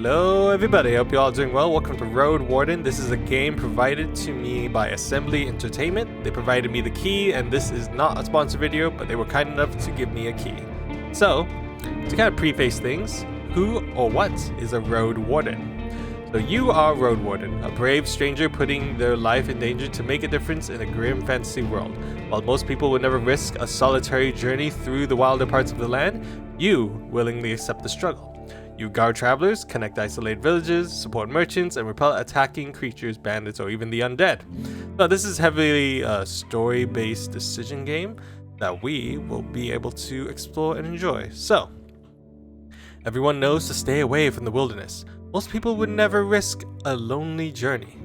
Hello everybody, hope you're all doing well. Welcome to Roadwarden. This is a game provided to me by Assembly Entertainment. They provided me the key, and this is not a sponsored video, but they were kind enough to give me a key. So, to kind of preface things, who or what is a Roadwarden? So you are Roadwarden, a brave stranger putting their life in danger to make a difference in a grim fantasy world. While most people would never risk a solitary journey through the wilder parts of the land, you willingly accept the struggle. You guard travelers, connect isolated villages, support merchants, and repel attacking creatures, bandits, or even the undead. Now, this is heavily a story-based decision game that we will be able to explore and enjoy. So, everyone knows to stay away from the wilderness. Most people would never risk a lonely journey.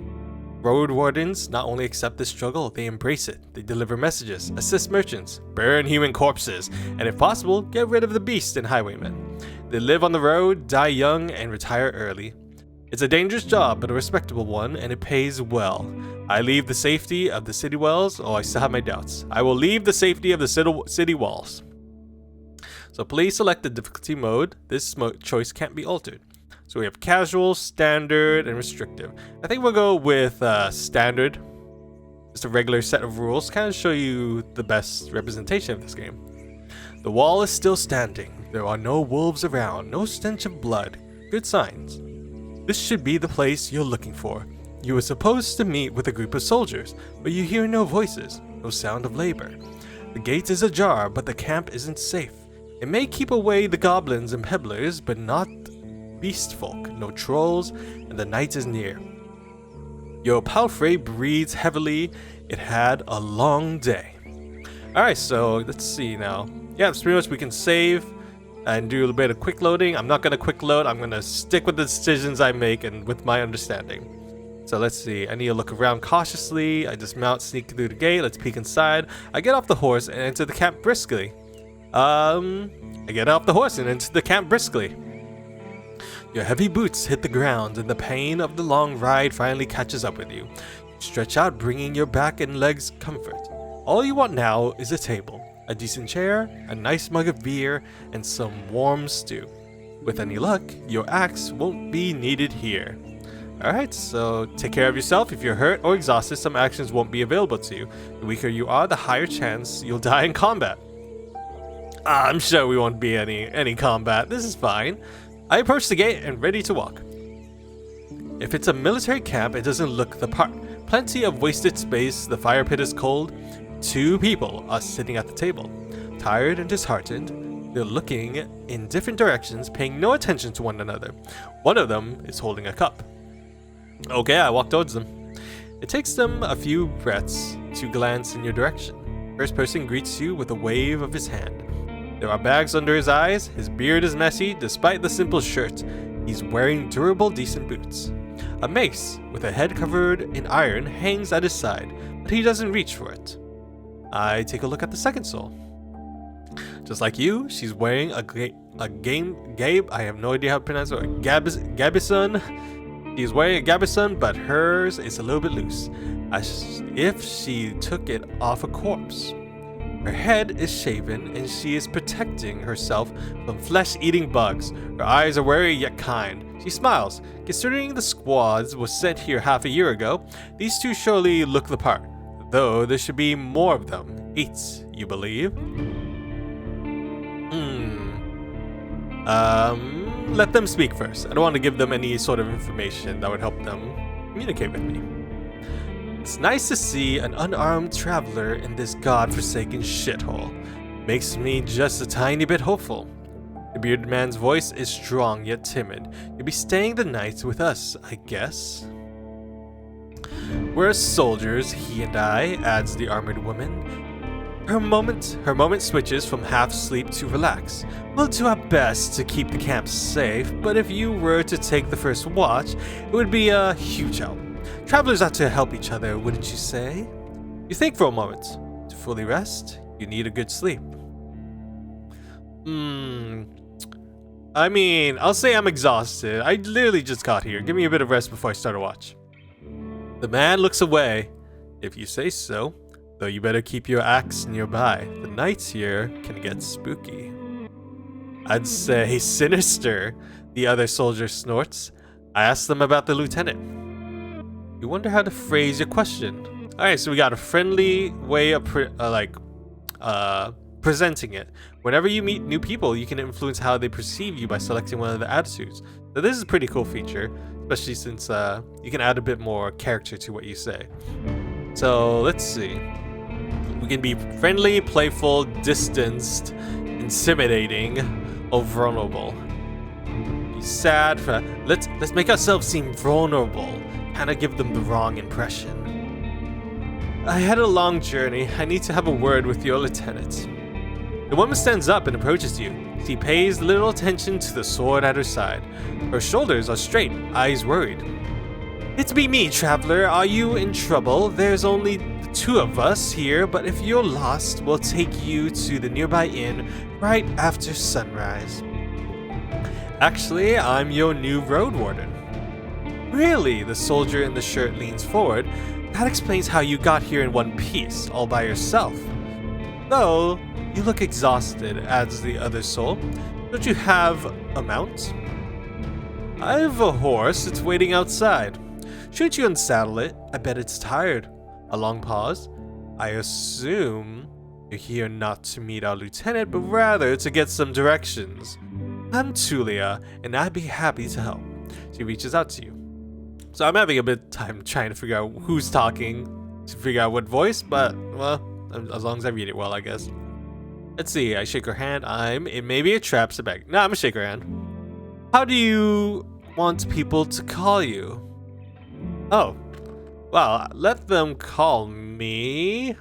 Road Wardens not only accept this struggle, they embrace it. They deliver messages, assist merchants, burn human corpses, and if possible, get rid of the beast and highwaymen. They live on the road, die young, and retire early. It's a dangerous job, but a respectable one, and it pays well. I leave the safety of the city walls. Oh, I still have my doubts. I will leave the safety of the city walls. So please select the difficulty mode. This choice can't be altered. So we have casual, standard, and restrictive. I think we'll go with standard. Just a regular set of rules, kind of show you the best representation of this game. The wall is still standing. There are no wolves around, no stench of blood. Good signs. This should be the place you're looking for. You were supposed to meet with a group of soldiers, but you hear no voices, no sound of labor. The gate is ajar, but the camp isn't safe. It may keep away the goblins and pebblers, but not beast folk, no trolls, and the night is near. Your palfrey breathes heavily. It had a long day. Alright, so let's see now. Yeah, that's pretty much we can save and do a little bit of quick loading. I'm not going to quick load. I'm going to stick with the decisions I make and with my understanding. So let's see. I need to look around cautiously. I dismount, sneak through the gate. Let's peek inside. I get off the horse and enter the camp briskly. I get off the horse and enter the camp briskly. Your heavy boots hit the ground and the pain of the long ride finally catches up with you. You stretch out, bringing your back and legs comfort. All you want now is a table, a decent chair, a nice mug of beer, and some warm stew. With any luck, your axe won't be needed here. Alright, so take care of yourself. If you're hurt or exhausted, some actions won't be available to you. The weaker you are, the higher chance you'll die in combat. I'm sure we won't be any combat. This is fine. I approach the gate and ready to walk. If it's a military camp, it doesn't look the part. Plenty of wasted space, the fire pit is cold. Two people are sitting at the table. Tired and disheartened, they're looking in different directions, paying no attention to one another. One of them is holding a cup. Okay, I walk towards them. It takes them a few breaths to glance in your direction. First person greets you with a wave of his hand. There are bags under his eyes, his beard is messy, despite the simple shirt. He's wearing durable, decent boots. A mace, with a head covered in iron, hangs at his side, but he doesn't reach for it. I take a look at the second soul. Just like you, she's wearing I have no idea how to pronounce it, gabison. She's wearing a gabison, but hers is a little bit loose, as if she took it off a corpse. Her head is shaven, and she is protecting herself from flesh-eating bugs. Her eyes are wary yet kind. She smiles. Considering the squads was sent here half a year ago, these two surely look the part. Though there should be more of them. 8, you believe? Let them speak first. I don't want to give them any sort of information that would help them communicate with me. It's nice to see an unarmed traveler in this god-forsaken shithole. Makes me just a tiny bit hopeful. The bearded man's voice is strong yet timid. You'll be staying the night with us, I guess. We're soldiers, he and I, adds the armored woman. Her moment switches from half sleep to relax. We'll do our best to keep the camp safe, but if you were to take the first watch, it would be a huge help. Travelers ought to help each other, wouldn't you say? You think for a moment. To fully rest, you need a good sleep. I mean, I'll say I'm exhausted. I literally just got here. Give me a bit of rest before I start a watch. The man looks away. If you say so. Though you better keep your axe nearby. The nights here can get spooky. I'd say sinister, the other soldier snorts. I asked them about the lieutenant. You wonder how to phrase your question. Alright, so we got a friendly way of presenting it. Whenever you meet new people, you can influence how they perceive you by selecting one of the attitudes. So this is a pretty cool feature, especially since you can add a bit more character to what you say. So let's see. We can be friendly, playful, distanced, intimidating, or vulnerable. Be sad. Let's make ourselves seem vulnerable. Kind of give them the wrong impression. I had a long journey. I need to have a word with your lieutenant. The woman stands up and approaches you. She pays little attention to the sword at her side. Her shoulders are straight, eyes worried. It's me, traveler. Are you in trouble? There's only the two of us here, but if you're lost, we'll take you to the nearby inn right after sunrise. Actually, I'm your new Roadwarden. Really? The soldier in the shirt leans forward. That explains how you got here in one piece, all by yourself. Though, you look exhausted, adds the other soul. Don't you have a mount? I have a horse. It's waiting outside. Shouldn't you unsaddle it? I bet it's tired. A long pause. I assume you're here not to meet our lieutenant, but rather to get some directions. I'm Tulia, and I'd be happy to help. She reaches out to you. So I'm having a bit of time trying to figure out who's talking, to figure out what voice, but, well, as long as I read it well, I guess. Let's see, I shake her hand. It may be a trap, sit back. No, I'm gonna shake her hand. How do you want people to call you? Oh, well, let them call me...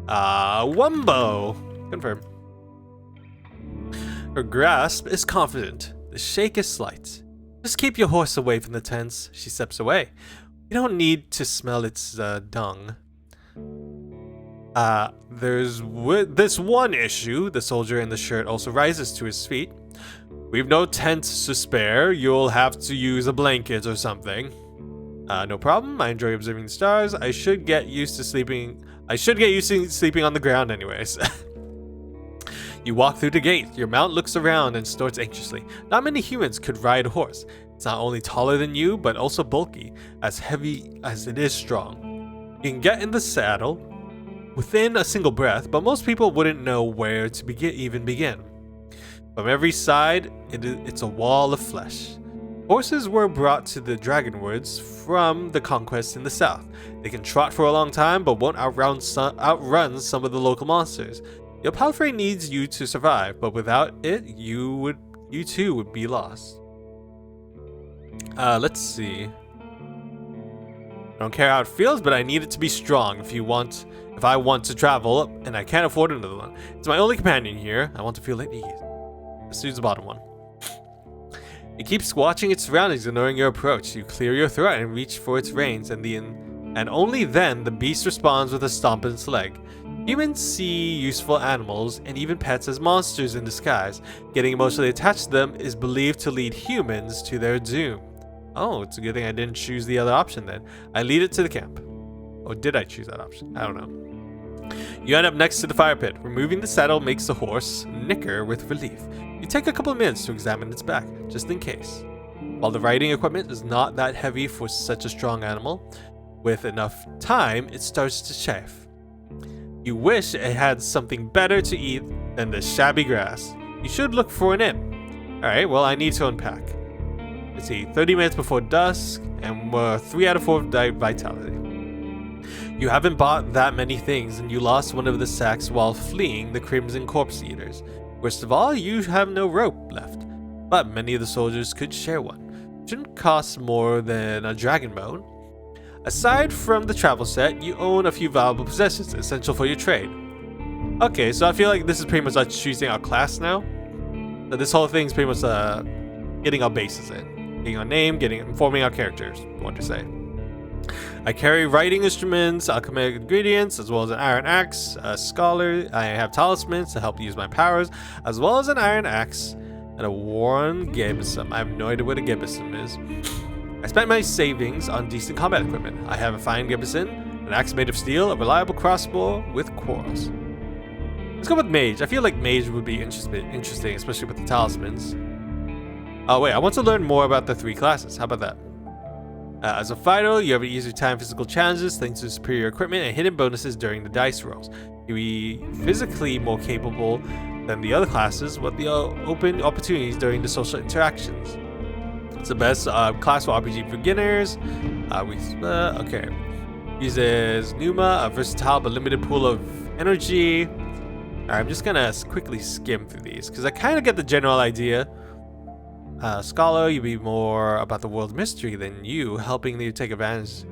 Wumbo. Confirm. Her grasp is confident. The shake is slight. Just keep your horse away from the tents. She steps away. You don't need to smell its dung. There's this one issue. The soldier in the shirt also rises to his feet. We've no tents to spare. You'll have to use a blanket or something. No problem. I enjoy observing the stars. I should get used to sleeping on the ground anyways. You walk through the gate. Your mount looks around and snorts anxiously. Not many humans could ride a horse. It's not only taller than you, but also bulky, as heavy as it is strong. You can get in the saddle within a single breath, but most people wouldn't know where to even begin. From every side, it's a wall of flesh. Horses were brought to the Dragonwoods from the conquest in the south. They can trot for a long time, but won't outrun some of the local monsters. Your palfrey needs you to survive, but without it, you too would be lost. Let's see. I don't care how it feels, but I need it to be strong if I want to travel, and I can't afford another one. It's my only companion here. I want to feel at ease. Let's use the bottom one. It keeps watching its surroundings, ignoring your approach. You clear your throat and reach for its reins, and only then the beast responds with a stomp in its leg. Humans see useful animals and even pets as monsters in disguise. Getting emotionally attached to them is believed to lead humans to their doom. Oh, it's a good thing I didn't choose the other option then. I lead it to the camp. Or did I choose that option? I don't know. You end up next to the fire pit. Removing the saddle makes the horse nicker with relief. You take a couple of minutes to examine its back, just in case. While the riding equipment is not that heavy for such a strong animal, with enough time, it starts to chafe. You wish it had something better to eat than the shabby grass. You should look for an inn. Alright, well, I need to unpack. Let's see, 30 minutes before dusk, and we're 3 out of 4 vitality. You haven't bought that many things, and you lost one of the sacks while fleeing the Crimson Corpse Eaters. Worst of all, you have no rope left, but many of the soldiers could share one. Shouldn't cost more than a dragon bone. Aside from the travel set, you own a few valuable possessions essential for your trade. Okay, so I feel like this is pretty much us choosing our class now. So this whole thing is pretty much getting our bases in. Getting our name, forming our characters, what to say. I carry writing instruments, alchemic ingredients, as well as an iron axe, a scholar. I have talismans to help use my powers, as well as an iron axe and a worn gebisum. I have no idea what a gebisum is. I spent my savings on decent combat equipment. I have a fine gebison, an axe made of steel, a reliable crossbow with quarrels. Let's go with mage. I feel like mage would be interesting, especially with the talismans. Oh wait, I want to learn more about the 3 classes. How about that? As a fighter, you have an easier time physical challenges thanks to superior equipment and hidden bonuses during the dice rolls. You'll be physically more capable than the other classes, with the open opportunities during the social interactions. It's the best class for RPG beginners. Okay. Uses Numa, a versatile but limited pool of energy. I'm just gonna quickly skim through these because I kind of get the general idea. Scholar, you'll be more about the world mystery than you, helping you take advantage.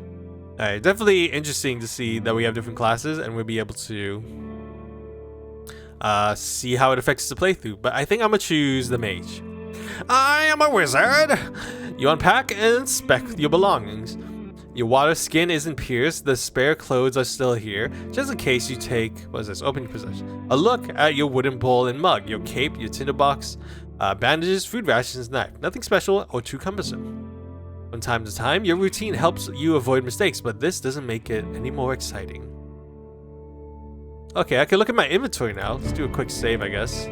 Definitely interesting to see that we have different classes and we'll be able to see how it affects the playthrough. But I think I'm gonna choose the mage. I am a wizard! You unpack and inspect your belongings. Your water skin isn't pierced, the spare clothes are still here, just in case you take, what is this, open your possession. A look at your wooden bowl and mug, your cape, your tinderbox, bandages, food rations, knife. Nothing special or too cumbersome. From time to time, your routine helps you avoid mistakes, but this doesn't make it any more exciting. Okay, I can look at my inventory now. Let's do a quick save, I guess.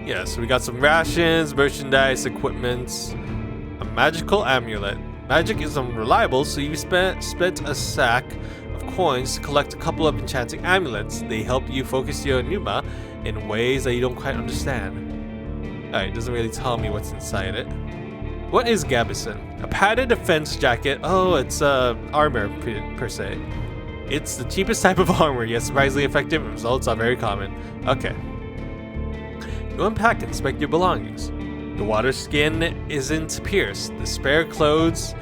Yeah, so we got some rations, merchandise, equipment, a magical amulet. Magic is unreliable, so you spent a sack of coins to collect a couple of enchanting amulets. They help you focus your Numa in ways that you don't quite understand. Alright, it doesn't really tell me what's inside it. What is Gabison? A padded defense jacket. Oh, it's armor per se. It's the cheapest type of armor, yet surprisingly effective. Results are very common. Okay. You unpack and inspect your belongings. The water skin isn't pierced. The spare clothes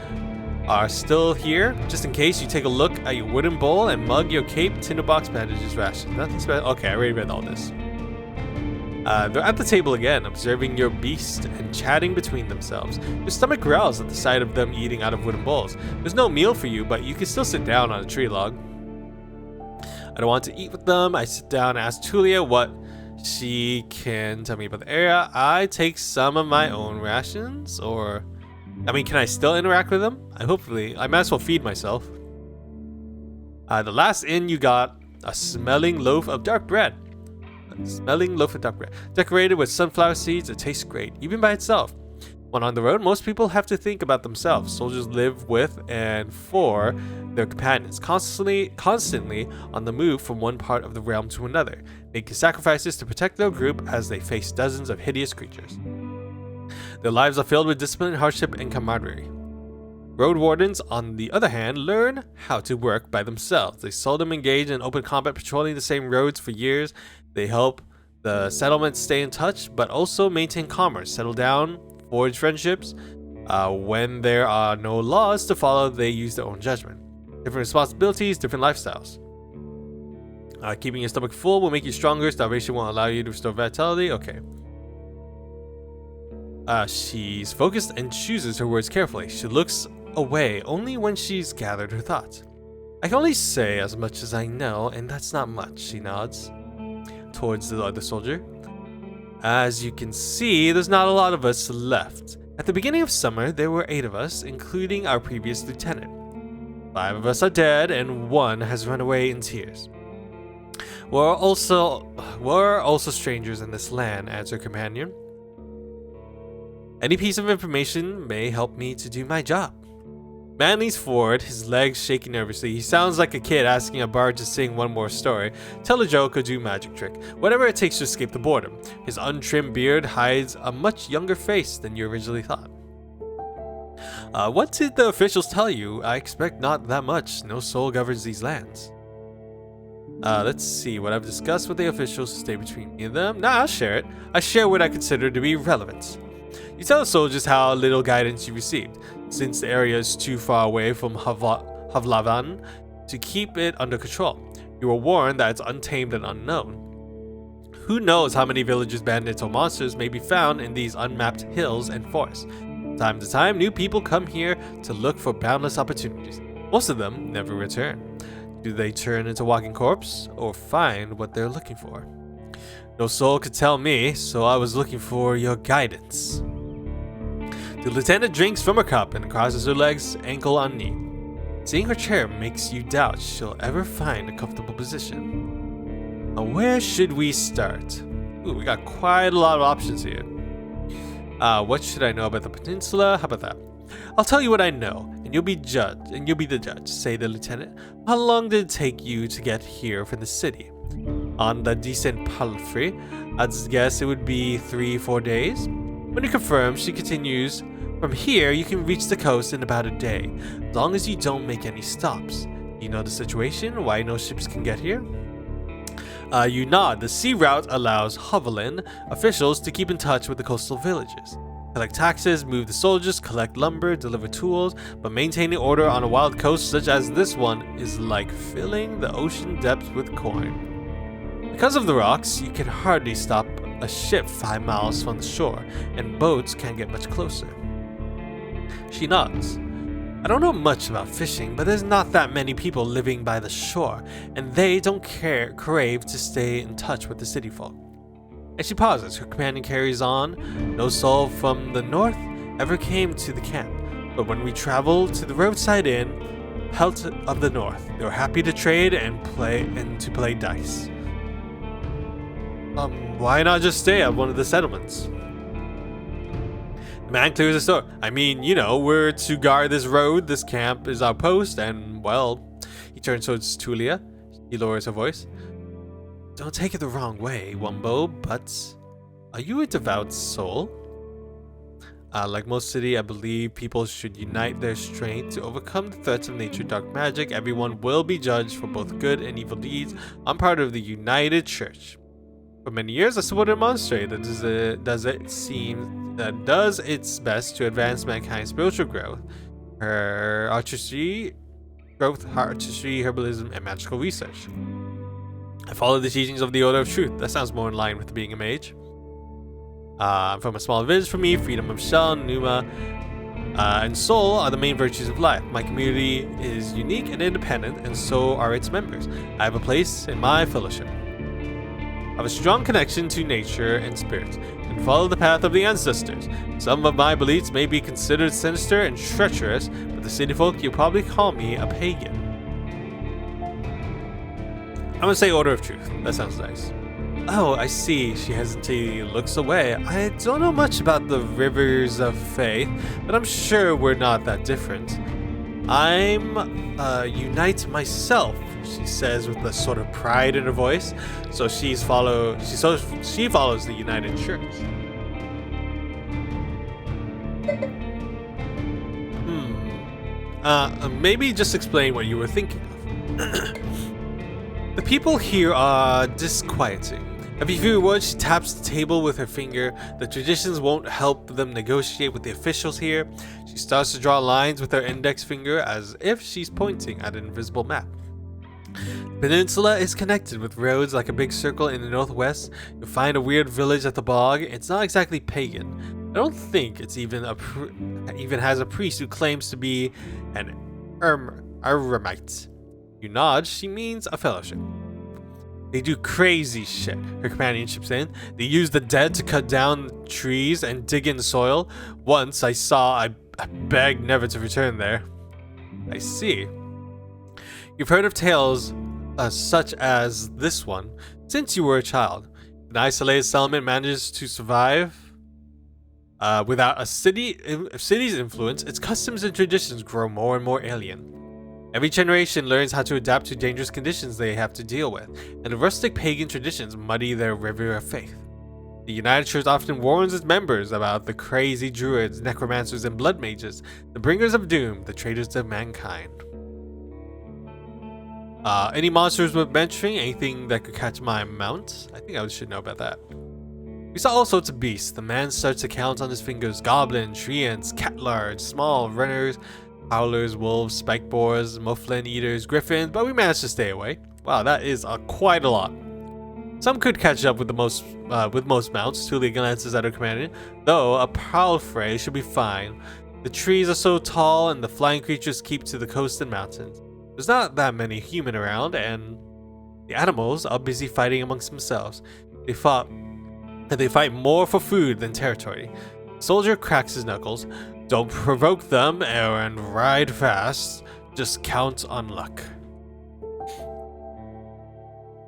are still here, just in case you take a look at your wooden bowl and mug, your cape, tinderbox, bandages, rations. Nothing special. Okay, I already read all this. They're at the table again, observing your beast and chatting between themselves. Your stomach growls at the sight of them eating out of wooden bowls. There's no meal for you, but you can still sit down on a tree log. I don't want to eat with them. I sit down and ask Tulia what she can tell me about the area. I take some of my own rations, or I mean, can I still interact with them? Hopefully, I might as well feed myself. The last inn you got a smelling loaf of dark bread. Decorated with sunflower seeds, it tastes great, even by itself. When on the road, most people have to think about themselves. Soldiers live with and for their companions, constantly on the move from one part of the realm to another, making sacrifices to protect their group as they face dozens of hideous creatures. Their lives are filled with discipline, hardship, and camaraderie. Roadwardens, on the other hand, learn how to work by themselves. They seldom engage in open combat, patrolling the same roads for years. They help the settlement stay in touch, but also maintain commerce, settle down, forge friendships. When there are no laws to follow, they use their own judgment. Different responsibilities, different lifestyles. Keeping your stomach full will make you stronger. Starvation won't allow you to restore vitality. Okay. She's focused and chooses her words carefully. She looks away only when she's gathered her thoughts. I can only say as much as I know, and that's not much, she nods towards the other soldier. As you can see, there's not a lot of us left. At the beginning of summer, there were 8 of us, including our previous lieutenant. 5 of us are dead, and 1 has run away in tears. We're also strangers in this land, answered her companion. Any piece of information may help me to do my job. Man leans forward, his legs shaking nervously. He sounds like a kid asking a bard to sing one more story, tell a joke, or do a magic trick. Whatever it takes to escape the boredom. His untrimmed beard hides a much younger face than you originally thought. What did the officials tell you? I expect not that much. No soul governs these lands. Let's see what I've discussed with the officials to stay between me and them. Nah, I'll share it. I share what I consider to be relevant. You tell the soldiers how little guidance you received, since the area is too far away from Havlavan to keep it under control. You were warned that it's untamed and unknown. Who knows how many villages, bandits, or monsters may be found in these unmapped hills and forests. From time to time, new people come here to look for boundless opportunities. Most of them never return. Do they turn into walking corpse, or find what they're looking for? No soul could tell me, so I was looking for your guidance. The lieutenant drinks from her cup and crosses her legs, ankle on knee. Seeing her chair makes you doubt she'll ever find a comfortable position. Now, where should we start? Ooh, we got quite a lot of options here. What should I know about the peninsula? How about that? I'll tell you what I know, and you'll be the judge, say the lieutenant. How long did it take you to get here from the city? On the decent palfrey, I'd guess it would be 3-4 days. When you confirm, she continues, from here you can reach the coast in about a day, as long as you don't make any stops. You know the situation, why no ships can get here? You nod. The sea route allows Hovelin officials to keep in touch with the coastal villages. Collect taxes, move the soldiers, collect lumber, deliver tools, but maintaining order on a wild coast such as this one is like filling the ocean depths with coin. Because of the rocks, you can hardly stop a ship 5 miles from the shore, and boats can't get much closer. She nods. I don't know much about fishing, but there's not that many people living by the shore, and they don't crave to stay in touch with the city folk. And she pauses. Her companion carries on. No soul from the north ever came to the camp, but when we traveled to the roadside inn, Pelt of the North, they were happy to trade and to play dice. Why not just stay at one of the settlements? The man clears his throat. I mean, you know, we're to guard this road. This camp is our post, and well, he turns towards Tulia. He lowers her voice. Don't take it the wrong way, Wumbo, but are you a devout soul? Like most city, I believe people should unite their strength to overcome the threats of nature, dark magic. Everyone will be judged for both good and evil deeds. I'm part of the United Church. For many years, I supported a monastery that does its best to advance mankind's spiritual growth. Artistry, herbalism, and magical research. I follow the teachings of the Order of Truth. That sounds more in line with being a mage. I'm from a small village. For me, freedom of shell, Numa, and soul are the main virtues of life. My community is unique and independent, and so are its members. I have a place in my fellowship. I have a strong connection to nature and spirits, and follow the path of the ancestors. Some of my beliefs may be considered sinister and treacherous, but the city folk, you'll probably call me a pagan. I'm gonna say Order of Truth. That sounds nice. Oh, I see. She hesitatingly looks away. I don't know much about the rivers of faith, but I'm sure we're not that different. I'm unite myself, she says with a sort of pride in her voice. So she follows the United Church. Maybe just explain what you were thinking of. The people here are disquieting. Every few words, she taps the table with her finger. The traditions won't help them negotiate with the officials here. She starts to draw lines with her index finger as if she's pointing at an invisible map. The peninsula is connected with roads like a big circle in the northwest. You'll find a weird village at the bog. It's not exactly pagan. I don't think it's even has a priest who claims to be an eremite. You nod, she means a fellowship. They do crazy shit, her companion chips in. They use the dead to cut down trees and dig in the soil. Once I begged never to return there. I see. You've heard of tales such as this one since you were a child. An isolated settlement manages to survive without a city's influence. Its customs and traditions grow more and more alien. Every generation learns how to adapt to dangerous conditions they have to deal with, and the rustic pagan traditions muddy their river of faith. The United Church often warns its members about the crazy druids, necromancers, and blood mages, the bringers of doom, the traitors of mankind. Any monsters worth mentioning? Anything that could catch my mount? I think I should know about that. We saw all sorts of beasts. The man starts to count on his fingers. Goblins, treants, cat-large, small runners, howlers, wolves, spike boars, mufflin eaters, griffins, but we managed to stay away. Wow, that is quite a lot. Some could catch up with most mounts. Tulia glances at her companion. Though a palfrey should be fine. The trees are so tall and the flying creatures keep to the coast and mountains. There's not that many human around, and the animals are busy fighting amongst themselves. They fight more for food than territory. The soldier cracks his knuckles. Don't provoke them and ride fast. Just count on luck.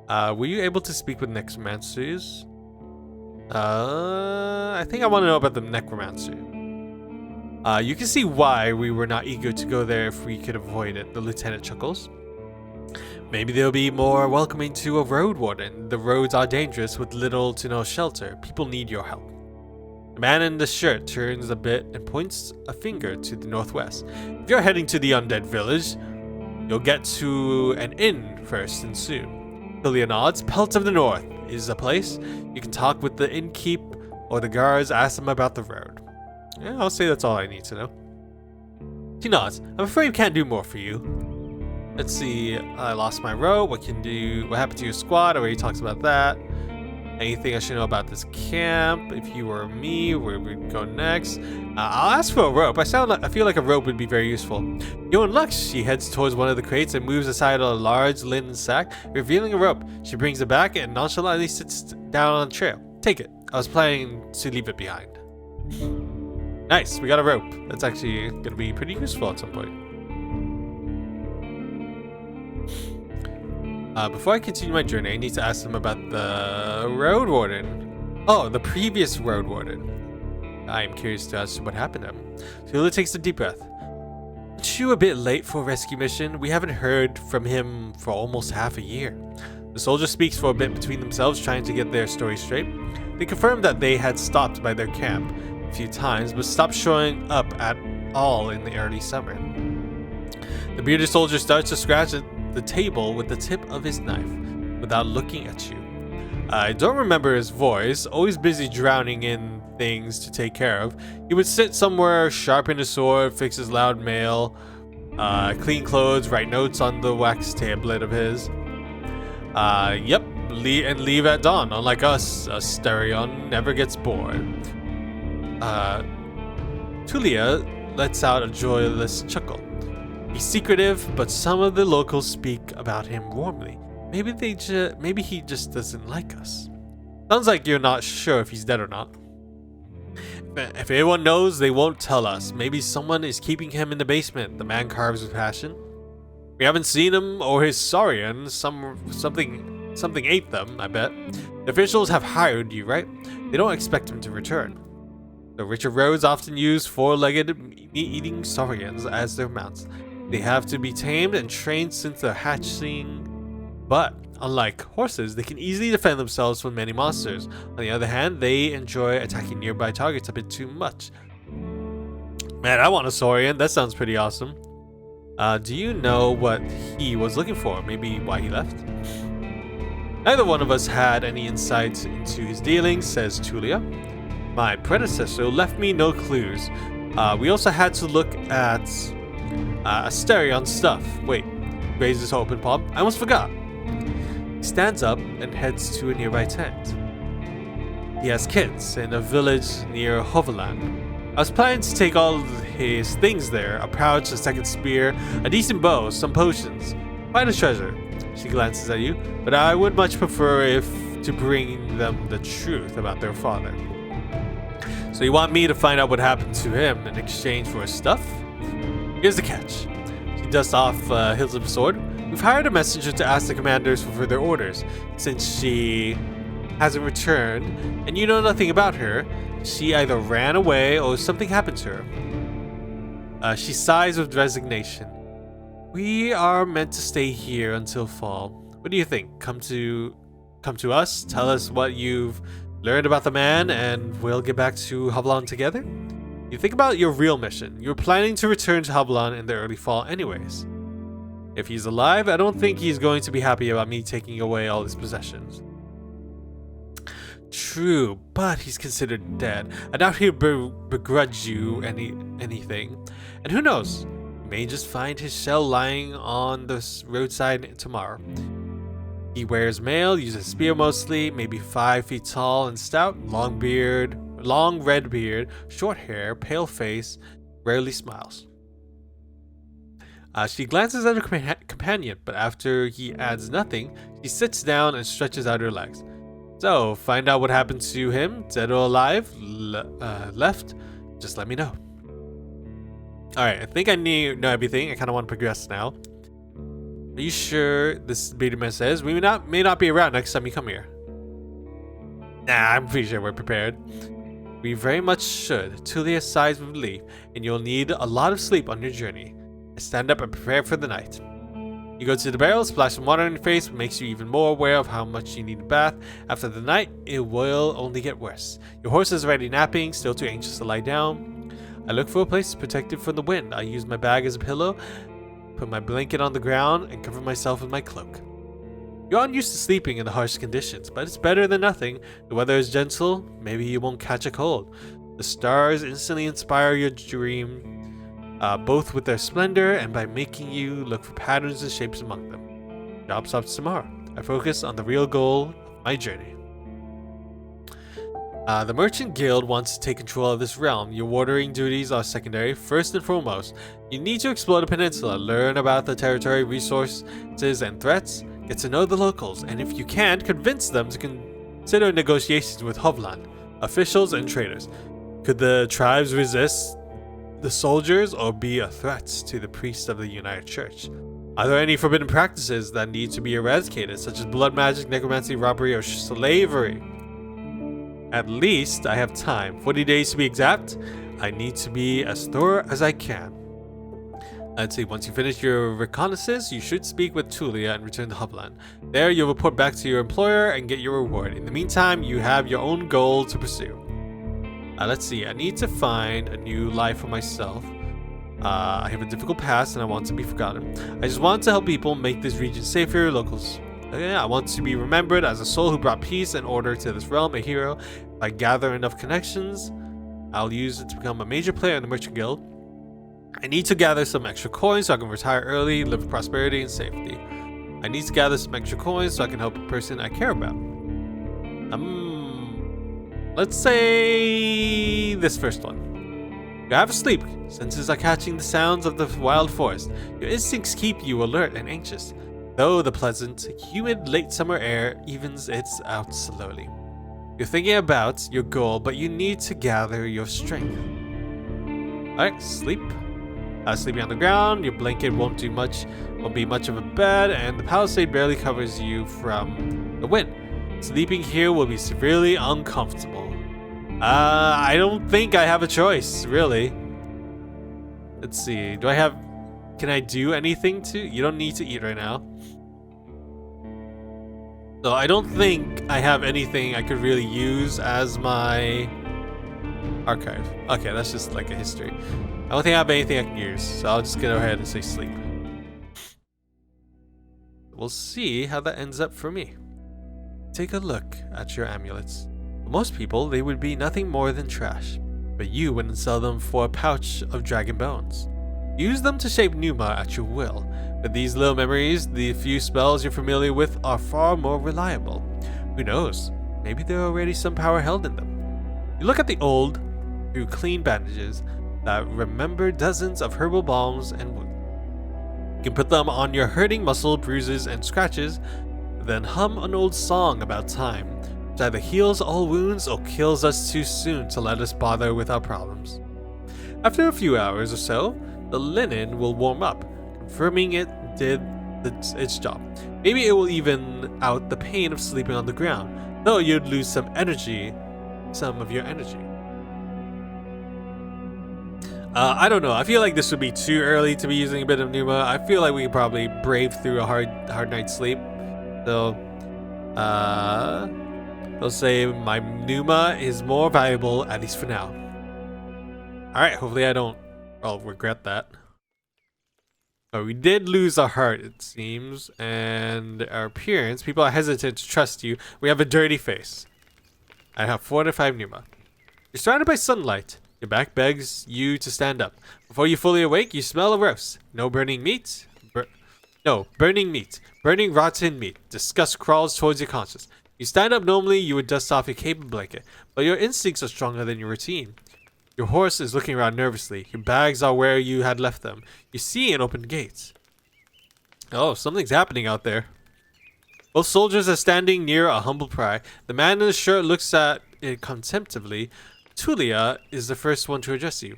Were you able to speak with necromancers? I think I want to know about the necromancer. You can see why we were not eager to go there if we could avoid it, the lieutenant chuckles. Maybe they'll be more welcoming to a Roadwarden. The roads are dangerous with little to no shelter. People need your help. The man in the shirt turns a bit and points a finger to the northwest. If you're heading to the undead village, you'll get to an inn first and soon. Julia nods. Pelt of the North is a place. You can talk with the innkeep or the guards, ask them about the road. Yeah, I'll say that's all I need to know. She nods. I'm afraid we can't do more for you. Let's see, I lost my rope. What happened to your squad? Already talks about that. Anything I should know about this camp? If you were me, where we'd go next? I'll ask for a rope. I feel like a rope would be very useful. You're in luck. She heads towards one of the crates and moves aside a large linen sack, revealing a rope. She brings it back and nonchalantly sits down on the trail. Take it. I was planning to leave it behind. Nice, we got a rope. That's actually going to be pretty useful at some point. Before I continue my journey, I need to ask them about the Roadwarden. Oh, the previous Roadwarden. I am curious as to what happened to him. Tula takes a deep breath. Aren't you a bit late for a rescue mission? We haven't heard from him for almost half a year. The soldier speaks for a bit between themselves, trying to get their story straight. They confirmed that they had stopped by their camp a few times, but stopped showing up at all in the early summer. The bearded soldier starts to scratch at the table with the tip of his knife without looking at you. I don't remember his voice, always busy drowning in things to take care of. He would sit somewhere, sharpen his sword, fix his loud mail, clean clothes, write notes on the wax tablet of his. Yep, leave at dawn. Unlike us, Asterion never gets bored. Tulia lets out a joyless chuckle. He's secretive, but some of the locals speak about him warmly. Maybe he just doesn't like us. Sounds like you're not sure if he's dead or not. If anyone knows, they won't tell us. Maybe someone is keeping him in the basement. The man carves with passion. We haven't seen him or his saurian. Something ate them, I bet. The officials have hired you, right? They don't expect him to return. The richer roads often use four-legged meat-eating saurians as their mounts. They have to be tamed and trained since they're hatching, but unlike horses, they can easily defend themselves from many monsters. On the other hand, they enjoy attacking nearby targets a bit too much. Man, I want a saurian. That sounds pretty awesome. Do you know what he was looking for? Maybe why he left? Neither one of us had any insight into his dealings, says Tulia. My predecessor left me no clues. We also had to look at Asterion stuff. Wait, raises his open palm. I almost forgot. He stands up and heads to a nearby tent. He has kids in a village near Hoveland. I was planning to take all his things there: a pouch, a second spear, a decent bow, some potions. Quite a treasure. She glances at you, but I would much prefer to bring them the truth about their father. So you want me to find out what happened to him in exchange for his stuff? Here's the catch. She dusts off hilt of the sword. We've hired a messenger to ask the commanders for further orders. Since she hasn't returned, and you know nothing about her, she either ran away or something happened to her. She sighs with resignation. We are meant to stay here until fall. What do you think? Come to us, tell us what you've learned about the man, and we'll get back to Hoveland together? You think about your real mission. You're planning to return to Hoveland in the early fall anyways. If he's alive, I don't think he's going to be happy about me taking away all his possessions. True, but he's considered dead. I doubt he'll begrudge you anything. And who knows? You may just find his shell lying on the roadside tomorrow. He wears mail, uses a spear mostly, maybe 5 feet tall and stout, long red beard, short hair, pale face, rarely smiles. She glances at her companion, but after he adds nothing, she sits down and stretches out her legs. So, find out what happened to him, dead or alive, left, just let me know. Alright, I think I know everything. I kind of want to progress now. Are you sure? This Biederman says. We may not be around next time you come here. Nah, I'm pretty sure we're prepared. We very much should. Tulia sighs with relief, and you'll need a lot of sleep on your journey. Stand up and prepare for the night. You go to the barrel, splash some water on your face, which makes you even more aware of how much you need a bath. After the night, it will only get worse. Your horse is already napping, still too anxious to lie down. I look for a place protected from the wind. I use my bag as a pillow, put my blanket on the ground, and cover myself with my cloak. You're unused to sleeping in the harsh conditions, but it's better than nothing. The weather is gentle, maybe you won't catch a cold. The stars instantly inspire your dream, both with their splendor and by making you look for patterns and shapes among them. Job stops tomorrow. I focus on the real goal of my journey. The Merchant Guild wants to take control of this realm. Your watering duties are secondary. First and foremost, you need to explore the peninsula, learn about the territory, resources, and threats, get to know the locals, and if you can, convince them to consider negotiations with Hovland, officials, and traders. Could the tribes resist the soldiers or be a threat to the priests of the United Church? Are there any forbidden practices that need to be eradicated, such as blood magic, necromancy, robbery, or slavery? At least I have time. 40 days to be exact. I need to be as thorough as I can. Let's see, once you finish your reconnaissance, you should speak with Tulia and return to Hovland. There, you'll report back to your employer and get your reward. In the meantime, you have your own goal to pursue. Let's see, I need to find a new life for myself. I have a difficult past and I want to be forgotten. I just want to help people, make this region safer, locals. I want to be remembered as a soul who brought peace and order to this realm, a hero. If I gather enough connections, I'll use it to become a major player in the Merchant Guild. I need to gather some extra coins so I can retire early, live with prosperity and safety. I need to gather some extra coins so I can help a person I care about. Let's say this first one. You have asleep. Senses are catching the sounds of the wild forest. Your instincts keep you alert and anxious, though the pleasant, humid late summer air evens it out slowly. You're thinking about your goal, but you need to gather your strength. Alright, sleep. Sleeping on the ground, your blanket won't be much of a bed, and the palisade barely covers you from the wind. Sleeping here will be severely uncomfortable. I don't think I have a choice, really. Let's see, can I do anything to? You don't need to eat right now. So I don't think I have anything I could really use as my archive. Okay, that's just like a history. I don't think I have anything I can use, so I'll just go ahead and say sleep. We'll see how that ends up for me. Take a look at your amulets. For most people, they would be nothing more than trash, but you wouldn't sell them for a pouch of dragon bones. Use them to shape Numa at your will. With these little memories, the few spells you're familiar with are far more reliable. Who knows? Maybe there are already some power held in them. You look at the old, through clean bandages that remember dozens of herbal balms and wounds. You can put them on your hurting muscle, bruises, and scratches, then hum an old song about time, which either heals all wounds or kills us too soon to let us bother with our problems. After a few hours or so, the linen will warm up, confirming it did its job. Maybe it will even out the pain of sleeping on the ground, though you'd lose some of your energy. I don't know. I feel like this would be too early to be using a bit of Numa. I feel like we could probably brave through a hard night's sleep. So, I'll say my Numa is more valuable, at least for now. Alright, hopefully I don't regret that. But we did lose our heart, it seems, and our appearance. People are hesitant to trust you. We have a dirty face. I have 4 to 5 Numa. You're surrounded by sunlight. Your back begs you to stand up. Before you fully awake, you smell a roast. No burning meat. Burning meat. Burning rotten meat. Disgust crawls towards your conscience. You stand up normally, you would dust off your cape and blanket, but your instincts are stronger than your routine. Your horse is looking around nervously. Your bags are where you had left them. You see an open gate. Oh, something's happening out there. Both soldiers are standing near a humble pry. The man in the shirt looks at it contemplatively. Tulia is the first one to address you.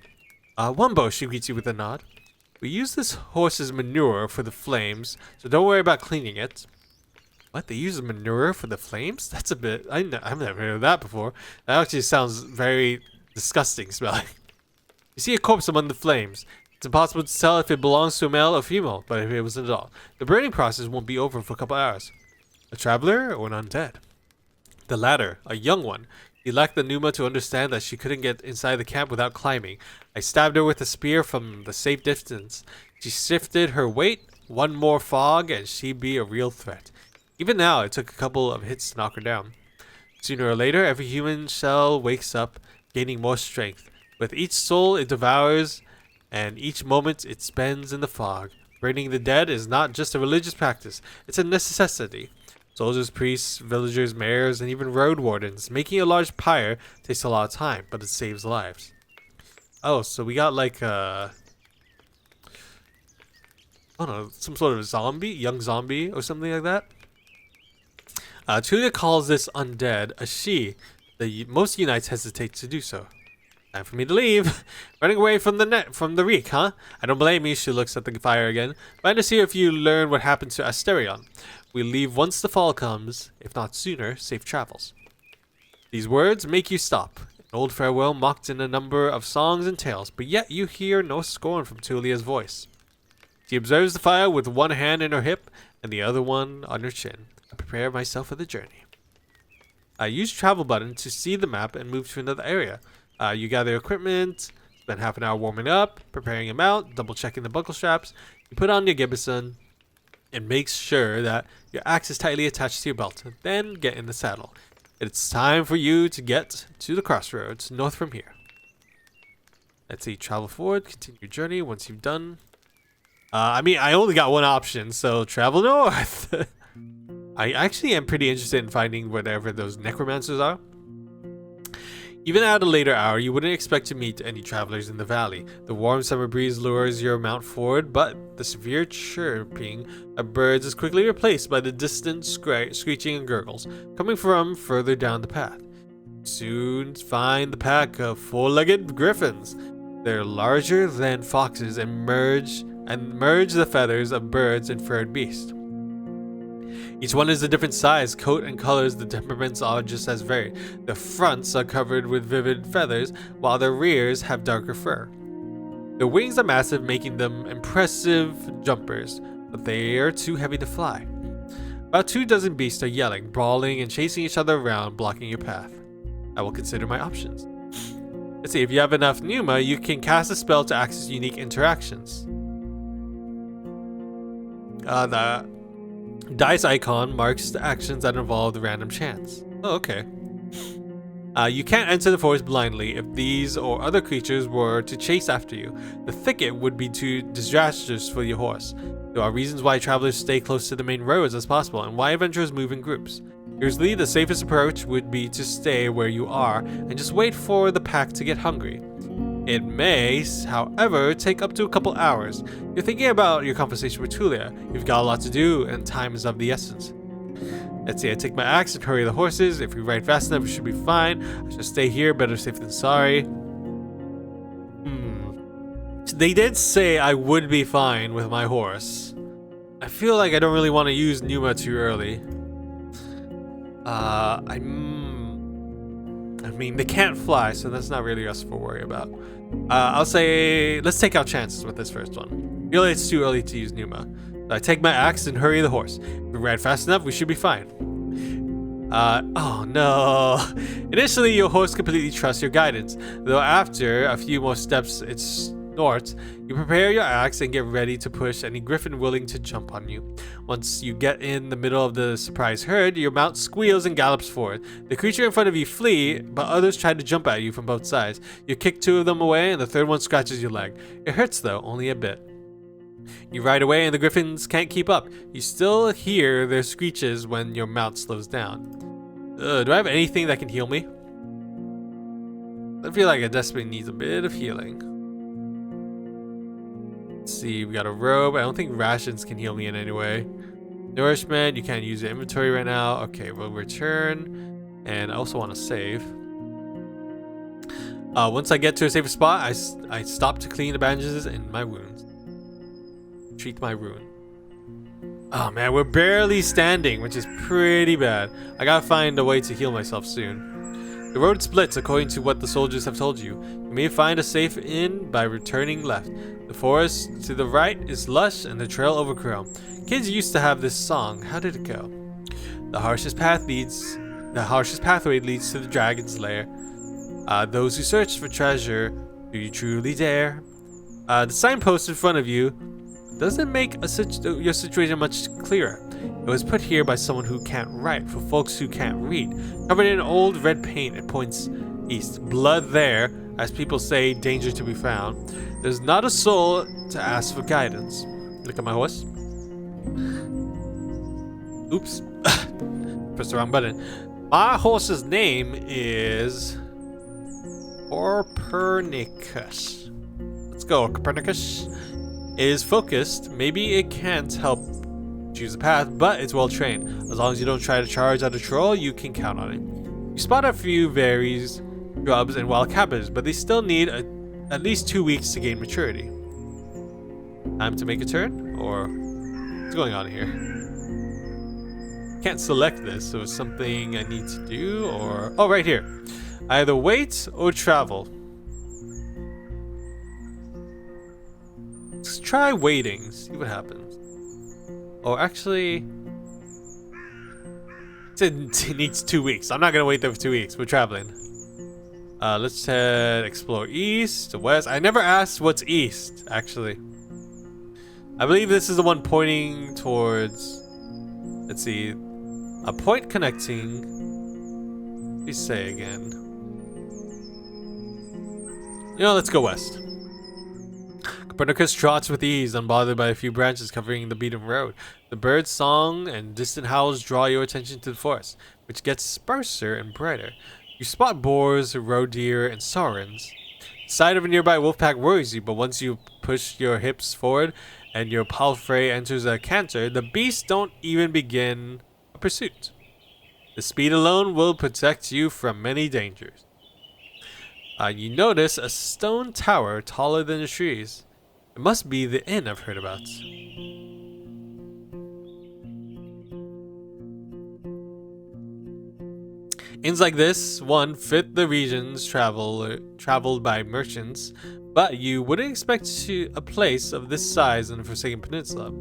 Wumbo, she greets you with a nod. We use this horse's manure for the flames, so don't worry about cleaning it. What? They use manure for the flames? That's a bit... I've never heard of that before. That actually sounds very disgusting smelling. You see a corpse among the flames. It's impossible to tell if it belongs to a male or female, but if it was an adult. The burning process won't be over for a couple hours. A traveler or an undead? The latter, a young one. He lacked the pneuma to understand that she couldn't get inside the camp without climbing. I stabbed her with a spear from the safe distance. She shifted her weight, one more fog, and she'd be a real threat. Even now, it took a couple of hits to knock her down. Sooner or later, every human cell wakes up, gaining more strength. With each soul it devours, and each moment it spends in the fog. Burning the dead is not just a religious practice, it's a necessity. Soldiers, priests, villagers, mayors, and even road wardens. Making a large pyre takes a lot of time, but it saves lives. Oh, so we got like I don't know, some sort of zombie, young zombie or something like that. Tulia calls this undead a she. Most unites hesitate to do so. Time for me to leave. Running away from the reek, huh? I don't blame you. She looks at the fire again. Find us here if you learn what happened to Asterion. We leave once the fall comes. If not sooner, safe travels. These words make you stop. An old farewell mocked in a number of songs and tales, but yet you hear no scorn from Tulia's voice. She observes the fire with one hand in her hip and the other one on her chin. I prepare myself for the journey. I use travel button to see the map and move to another area. You gather equipment, spend half an hour warming up, preparing a mount, double checking the buckle straps. You put on your gibbeson and make sure that your axe is tightly attached to your belt. Then get in the saddle. It's time for you to get to the crossroads north from here. Let's see, travel forward, continue your journey once you've done. I mean, I only got one option, so travel north. I actually am pretty interested in finding whatever those necromancers are. Even at a later hour, you wouldn't expect to meet any travelers in the valley. The warm summer breeze lures your mount forward, but the severe chirping of birds is quickly replaced by the distant screeching and gurgles, coming from further down the path. Soon find the pack of four-legged griffins. They're larger than foxes and merge the feathers of birds and furred beasts. Each one is a different size, coat, and colors. The temperaments are just as varied. The fronts are covered with vivid feathers, while their rears have darker fur. Their wings are massive, making them impressive jumpers, but they are too heavy to fly. About 24 beasts are yelling, brawling, and chasing each other around, blocking your path. I will consider my options. Let's see, if you have enough pneuma, you can cast a spell to access unique interactions. The dice icon marks the actions that involve the random chance. Oh, okay. You can't enter the forest blindly. If these or other creatures were to chase after you, the thicket would be too disastrous for your horse. There are reasons why travelers stay close to the main roads as possible, and why adventurers move in groups. Usually, the safest approach would be to stay where you are and just wait for the pack to get hungry. It may, however, take up to a couple hours. You're thinking about your conversation with Tulia. You've got a lot to do, and time is of the essence. Let's see, I take my axe and hurry the horses. If we ride fast enough, we should be fine. I should stay here, better safe than sorry. They did say I would be fine with my horse. I feel like I don't really want to use pneuma too early. I mean, they can't fly, so that's not really us to worry about. I'll say, let's take our chances with this first one. Really, it's too early to use pneuma. So I take my axe and hurry the horse. If we ride fast enough, we should be fine. Oh no. Initially, your horse completely trusts your guidance, though after a few more steps it snorts. You prepare your axe and get ready to push any griffin willing to jump on you. Once you get in the middle of the surprise herd, your mount squeals and gallops forward. The creature in front of you flee, but others try to jump at you from both sides. You kick two of them away and the third one scratches your leg. It hurts though, only a bit. You ride away and the griffins can't keep up. You still hear their screeches when your mount slows down. Do I have anything that can heal me? I feel like I desperately need a bit of healing. Let's see, we got a robe. I don't think rations can heal me in any way. Nourishment, you can't use your inventory right now. Okay, we'll return. And I also want to save. Once I get to a safer spot, I stop to clean the bandages in my wounds. Treat my rune. Oh man, we're barely standing, which is pretty bad. I gotta find a way to heal myself soon. The road splits according to what the soldiers have told you. You may find a safe inn by returning left. The forest to the right is lush and the trail overgrown. Kids used to have this song. How did it go? The harshest pathway leads to the dragon's lair. Those who search for treasure, do you truly dare? The signpost in front of you doesn't make your situation much clearer. It was put here by someone who can't write, for folks who can't read. Covered in old red paint, it points east. Blood there, as people say, danger to be found. There's not a soul to ask for guidance. Look at my horse. Oops. Pressed the wrong button. My horse's name is Copernicus. Let's go, Copernicus. It is focused. Maybe it can't help choose a path, but it's well trained. As long as you don't try to charge at a troll, you can count on it. You spot a few berries, shrubs, and wild cabbages, but they still need at least 2 weeks to gain maturity. Time to make a turn? Or what's going on here? Can't select this, so it's something I need to do, or... Oh, right here. Either wait or travel. Let's try waiting, see what happens. Oh, actually... It needs 2 weeks. I'm not gonna wait there for 2 weeks. We're traveling. Let's head explore east to west. I never asked what's east, actually. I believe this is the one pointing towards... Let's see. A point connecting... Please say again. You know, let's go west. Copernicus trots with ease, unbothered by a few branches covering the beaten road. The bird's song and distant howls draw your attention to the forest, which gets sparser and brighter. You spot boars, roe deer, and saurons. The sight of a nearby wolf pack worries you, but once you push your hips forward and your palfrey enters a canter, the beasts don't even begin a pursuit. The speed alone will protect you from many dangers. You notice a stone tower taller than the trees. It must be the inn I've heard about. Inns like this one fit the regions traveled by merchants, but you wouldn't expect a place of this size in the Forsaken Peninsula.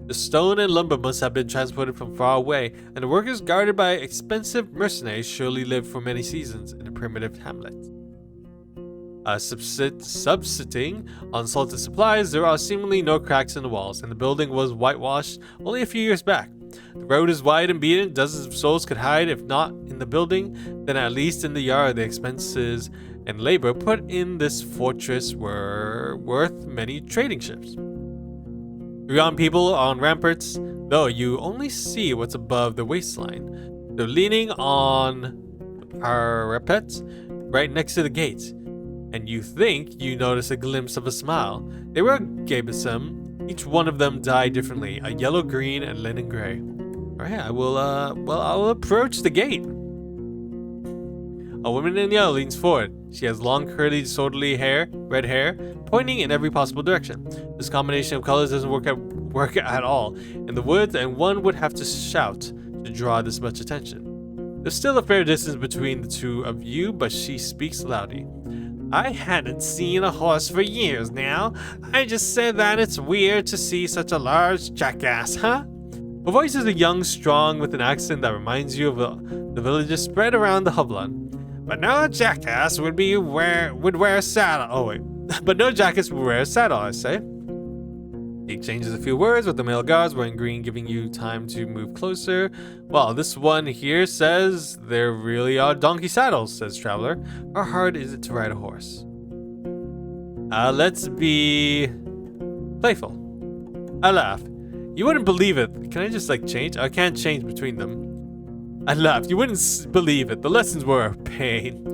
The stone and lumber must have been transported from far away, and the workers guarded by expensive mercenaries surely lived for many seasons in a primitive hamlet. Subsisting on salted supplies, there are seemingly no cracks in the walls, and the building was whitewashed only a few years back. The road is wide and beaten. Dozens of souls could hide, if not in the building, then at least in the yard. The expenses and labor put in this fortress were worth many trading ships. Beyond people on ramparts, though, you only see what's above the waistline. They're leaning on the parapet right next to the gate, and you think you notice a glimpse of a smile. They were Gabesim. Each one of them died differently, a yellow, green, and linen gray. Alright, I'll approach the gate. A woman in yellow leans forward. She has long, curly, disorderly red hair, pointing in every possible direction. This combination of colors doesn't work at all in the woods, and one would have to shout to draw this much attention. There's still a fair distance between the two of you, but she speaks loudly. I hadn't seen a horse for years now. I just said that it's weird to see such a large jackass, huh? Her voice is a young, strong, with an accent that reminds you of the villages spread around the Hublon. But no jackass would wear a saddle. Oh wait, but no jackass would wear a saddle, I say. He exchanges a few words with the male guards wearing green, giving you time to move closer. Well, this one here says there really are donkey saddles, says Traveler. How hard is it to ride a horse? Let's be playful. I laugh. You wouldn't believe it. Can I just change? I can't change between them. I laughed. You wouldn't believe it. The lessons were a pain.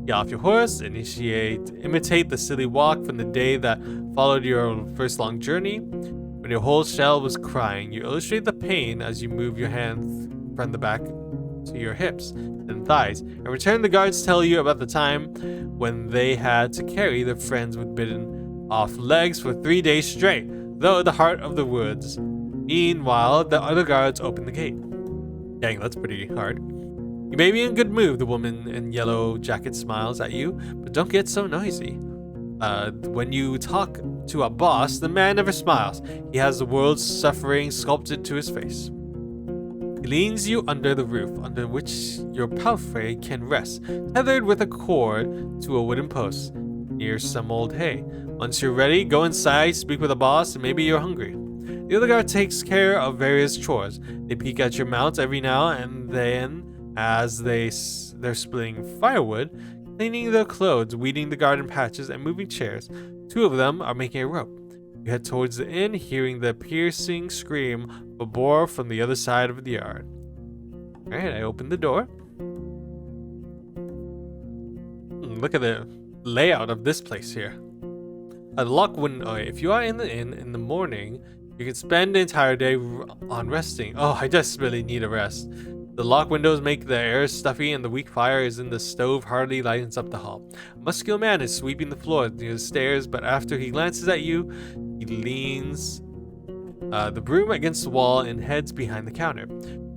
Get off your horse, imitate the silly walk from the day that followed your first long journey. When your whole shell was crying, you illustrate the pain as you move your hands from the back to your hips and thighs. In return, the guards tell you about the time when they had to carry their friends with bitten off legs for 3 days straight. though the heart of the woods. Meanwhile, the other guards open the gate. Dang, that's pretty hard. You may be in good mood, the woman in yellow jacket smiles at you, but don't get so noisy. When you talk to a boss, the man never smiles. He has the world's suffering sculpted to his face. He leans you under the roof, under which your palfrey can rest, tethered with a cord to a wooden post, near some old hay. Once you're ready, go inside, speak with the boss, and maybe you're hungry. The other guard takes care of various chores. They peek at your mount every now and then as they're splitting firewood, cleaning their clothes, weeding the garden patches, and moving chairs. Two of them are making a rope. You head towards the inn, hearing the piercing scream of a boar from the other side of the yard. Alright, I open the door. Look at the layout of this place here. A lock window. If you are in the inn in the morning, you can spend the entire day on resting. Oh, I desperately need a rest. The locked windows make the air stuffy, and the weak fire is in the stove hardly lightens up the hall. A muscular man is sweeping the floor near the stairs, but after he glances at you, he leans the broom against the wall and heads behind the counter.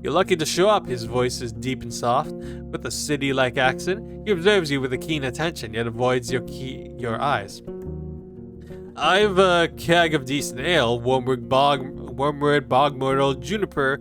You're lucky to show up. His voice is deep and soft, with a city-like accent. He observes you with a keen attention, yet avoids your eyes. I've a keg of decent ale, wormwood, bog myrtle, juniper,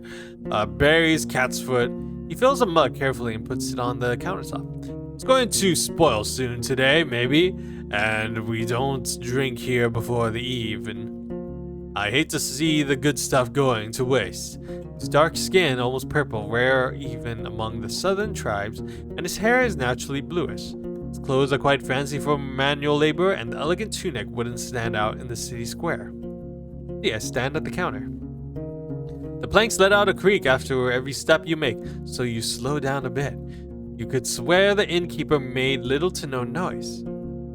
berries, cat's foot. He fills a mug carefully and puts it on the countertop. It's going to spoil soon today, maybe, and we don't drink here before the eve, and I hate to see the good stuff going to waste. His dark skin, almost purple, rare even among the southern tribes, and his hair is naturally bluish. His clothes are quite fancy for manual labor, and the elegant tunic wouldn't stand out in the city square. I stand at the counter. The planks let out a creak after every step you make, so you slow down a bit. You could swear the innkeeper made little to no noise.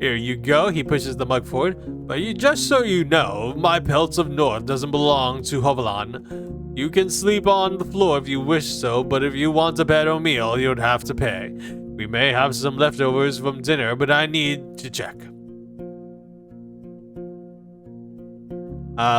Here you go, he pushes the mug forward, but just so you know, my pelts of north doesn't belong to Hovelan. You can sleep on the floor if you wish so, but if you want a better meal, you'd have to pay. We may have some leftovers from dinner, but I need to check.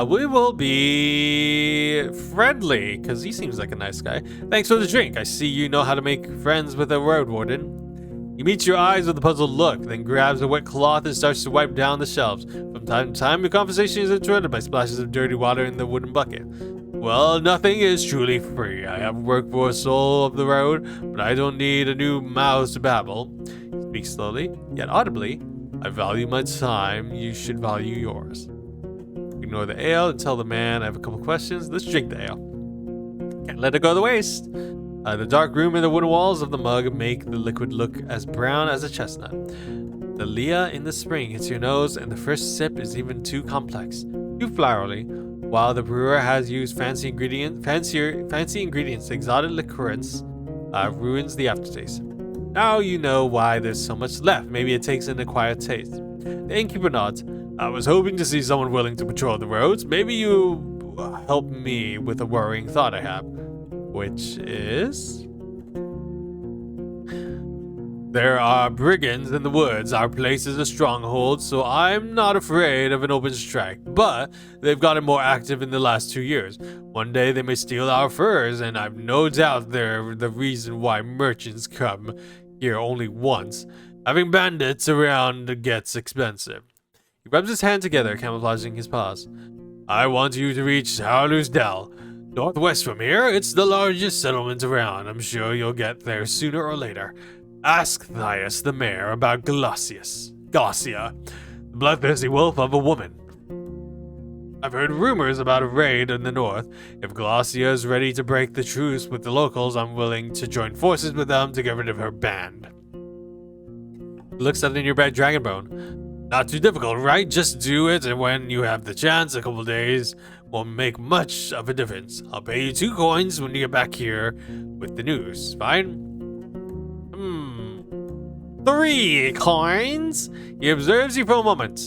We will be friendly, because he seems like a nice guy. Thanks for the drink. I see you know how to make friends with a Roadwarden. He meets your eyes with a puzzled look, then grabs a wet cloth and starts to wipe down the shelves. From time to time, your conversation is interrupted by splashes of dirty water in the wooden bucket. Well, nothing is truly free. I have worked for a soul of the road, but I don't need a new mouth to babble. He speaks slowly, yet audibly. I value my time. You should value yours. Ignore the ale and tell the man I have a couple questions. Let's drink the ale. Can't let it go to waste. The dark room and the wooden walls of the mug make the liquid look as brown as a chestnut. The Leah in the spring hits your nose, and the first sip is even too complex, too flowery. While the brewer has used fancy ingredients, the exotic liquorants ruins the aftertaste. Now you know why there's so much left. Maybe it takes an acquired taste. The innkeeper nods. I was hoping to see someone willing to patrol the roads. Maybe you help me with a worrying thought I have. Which is... There are brigands in the woods. Our place is a stronghold, so I'm not afraid of an open strike. But they've gotten more active in the last 2 years. One day they may steal our furs, and I've no doubt they're the reason why merchants come here only once. Having bandits around gets expensive. He rubs his hand together, camouflaging his paws. I want you to reach Howler's Dell. Northwest from here, it's the largest settlement around. I'm sure you'll get there sooner or later. Ask Thias the mayor about Glacia, the bloodthirsty wolf of a woman. I've heard rumors about a raid in the north. If Glacia is ready to break the truce with the locals, I'm willing to join forces with them to get rid of her band. He looks at the nearby dragonbone. Not too difficult, right? Just do it, and when you have the chance, a couple days won't make much of a difference. I'll pay you 2 coins when you get back here with the news. Fine? 3 coins? He observes you for a moment.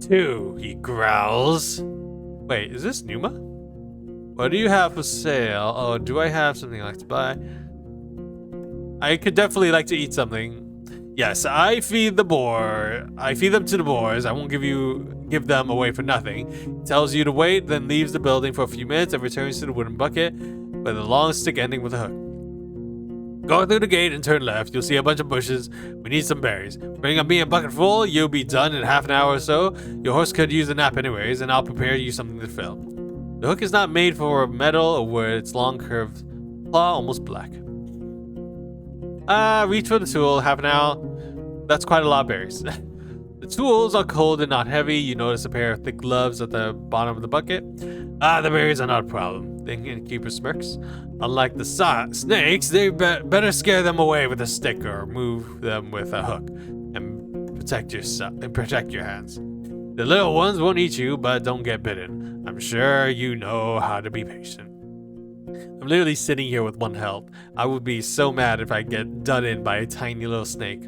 2, he growls. Wait, is this Numa? What do you have for sale? Oh, do I have something I like to buy? I could definitely like to eat something. Yes, I feed the boar. I feed them to the boars. I won't give them away for nothing. He tells you to wait, then leaves the building for a few minutes and returns to the wooden bucket with a long stick ending with a hook. Go through the gate and turn left. You'll see a bunch of bushes. We need some berries. Bring me a bucket full. You'll be done in half an hour or so. Your horse could use a nap anyways, and I'll prepare you something to fill. The hook is not made for metal or wood. Its long curved claw almost black. Reach for the tool. Half an hour. That's quite a lot of berries. The tools are cold and not heavy. You notice a pair of thick gloves at the bottom of the bucket. The berries are not a problem. The innkeeper smirks. Unlike the snakes, they better scare them away with a stick or move them with a hook and protect your hands. The little ones won't eat you, but don't get bitten. I'm sure you know how to be patient. I'm literally sitting here with 1 health. I would be so mad if I get done in by a tiny little snake.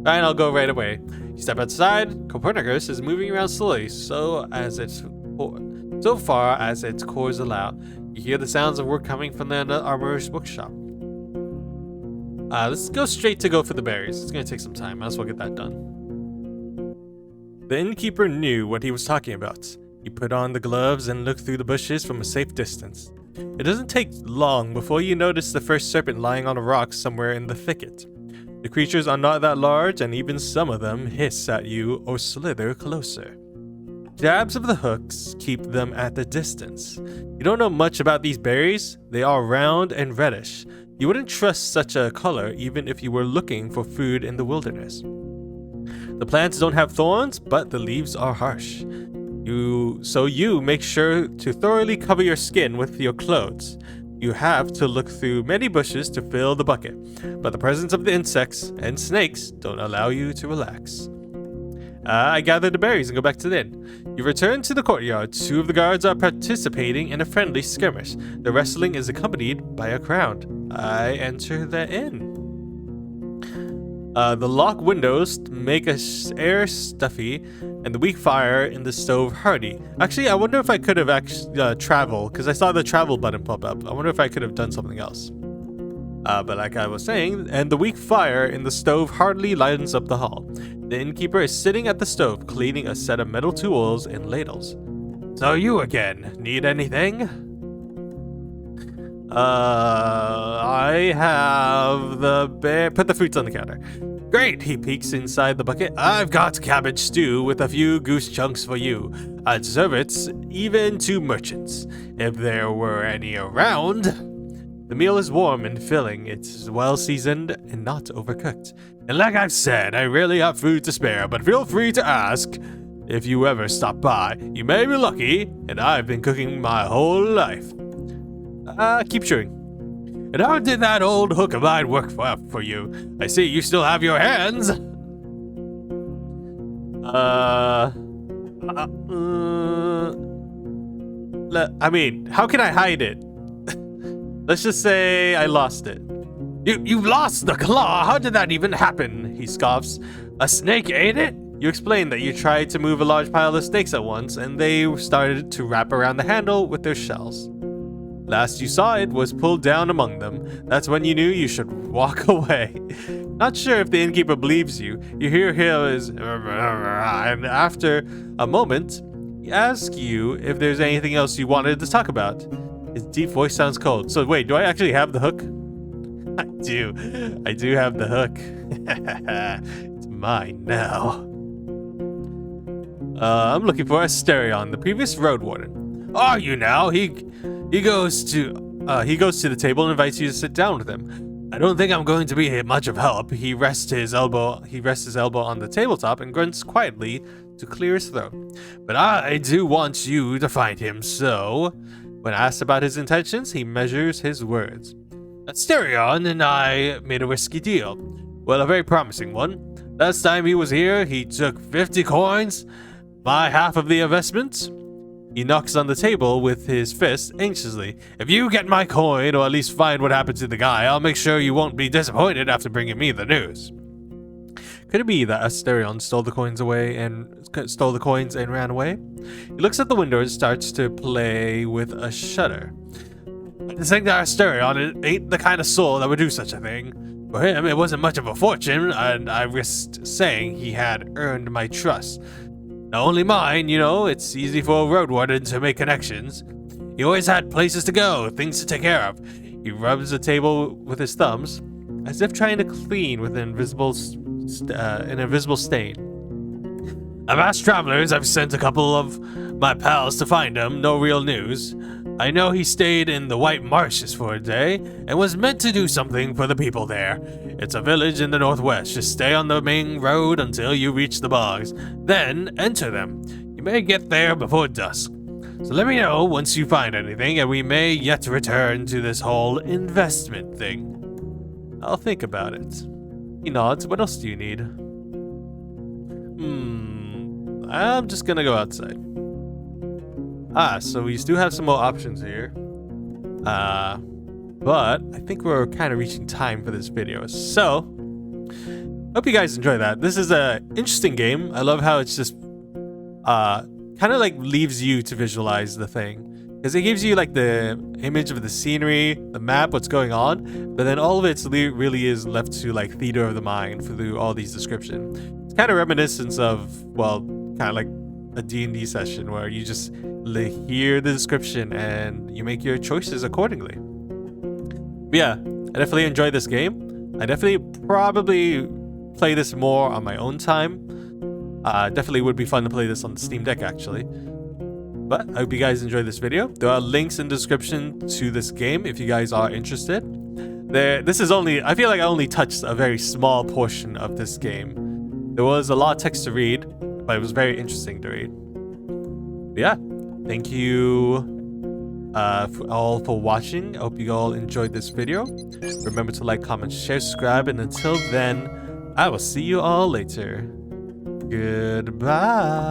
Fine, I'll go right away. You step outside. Copernicus is moving around slowly, so far as its cores allow. You hear the sounds of work coming from the armorer's bookshop. Let's go for the berries. It's gonna take some time. Might as well get that done. The innkeeper knew what he was talking about. He put on the gloves and looked through the bushes from a safe distance. It doesn't take long before you notice the first serpent lying on a rock somewhere in the thicket. The creatures are not that large, and even some of them hiss at you or slither closer. Jabs of the hooks keep them at a distance. You don't know much about these berries. They are round and reddish. You wouldn't trust such a color even if you were looking for food in the wilderness. The plants don't have thorns, but the leaves are harsh. So you make sure to thoroughly cover your skin with your clothes. You have to look through many bushes to fill the bucket, but the presence of the insects and snakes don't allow you to relax. I gather the berries and go back to the inn. You return to the courtyard. 2 of the guards are participating in a friendly skirmish. The wrestling is accompanied by a crowd. I enter the inn. The lock windows make air stuffy, and the weak fire in the stove hearty. Actually, I wonder if I could have traveled, because I saw the travel button pop up. I wonder if I could have done something else. But like I was saying, and the weak fire in the stove hardly lightens up the hall. The innkeeper is sitting at the stove, cleaning a set of metal tools and ladles. So you again, need anything? I have the bear. Put the fruits on the counter. Great, he peeks inside the bucket. I've got cabbage stew with a few goose chunks for you. I'd serve it even to merchants, if there were any around. The meal is warm and filling. It's well seasoned and not overcooked. And like I've said, I really have food to spare, but feel free to ask if you ever stop by. You may be lucky, and I've been cooking my whole life. Keep chewing. And how did that old hook of mine work for you? I see you still have your hands. I mean, how can I hide it? Let's just say I lost it. You lost the claw? How did that even happen? He scoffs. A snake ate it? You explain that you tried to move a large pile of snakes at once, and they started to wrap around the handle with their shells. Last you saw it was pulled down among them. That's when you knew you should walk away. Not sure if the innkeeper believes you. You hear his and after a moment, he asks you if there's anything else you wanted to talk about. His deep voice sounds cold. So wait, do I actually have the hook? I do have the hook. It's mine now. I'm looking for Asterion, the previous Roadwarden. Are you now? He goes to the table and invites you to sit down with him. I don't think I'm going to be much of help. He rests his elbow on the tabletop and grunts quietly to clear his throat. But I do want you to find him, so when asked about his intentions, he measures his words. Asterion and I made a risky deal. Well, a very promising one. Last time he was here, he took 50 coins, my half of the investment. He knocks on the table with his fist anxiously. If you get my coin, or at least find what happened to the guy, I'll make sure you won't be disappointed after bringing me the news. Could it be that Asterion stole the coins and ran away? He looks at the window and starts to play with a shutter. I just think that Asterion ain't the kind of soul that would do such a thing. For him, it wasn't much of a fortune, and I risked saying he had earned my trust. Not only mine, you know, it's easy for a road warden to make connections. He always had places to go, things to take care of. He rubs the table with his thumbs, as if trying to clean with an invisible stain. I've asked travelers, I've sent a couple of my pals to find him, no real news. I know he stayed in the White Marshes for a day, and was meant to do something for the people there. It's a village in the northwest, just stay on the main road until you reach the bogs, then enter them. You may get there before dusk. So let me know once you find anything, and we may yet return to this whole investment thing. I'll think about it. He nods. What else do you need? I'm just gonna go outside. So we do have some more options here. But I think we're kind of reaching time for this video. So, hope you guys enjoy that. This is an interesting game. I love how it's just kind of like leaves you to visualize the thing. Because it gives you like the image of the scenery, the map, what's going on, but then all of it really is left to like theater of the mind through all these descriptions. It's kind of reminiscent of, well, kind of like a D&D session where you just hear the description and you make your choices accordingly. But yeah, I definitely enjoyed this game. I definitely probably play this more on my own time. Definitely would be fun to play this on the Steam Deck actually. But I hope you guys enjoyed this video. There are links in the description to this game if you guys are interested. This is only, I feel like I only touched a very small portion of this game. There was a lot of text to read, but it was very interesting to read. But yeah, thank you all for watching. I hope you all enjoyed this video. Remember to like, comment, share, subscribe, and until then, I will see you all later. Goodbye.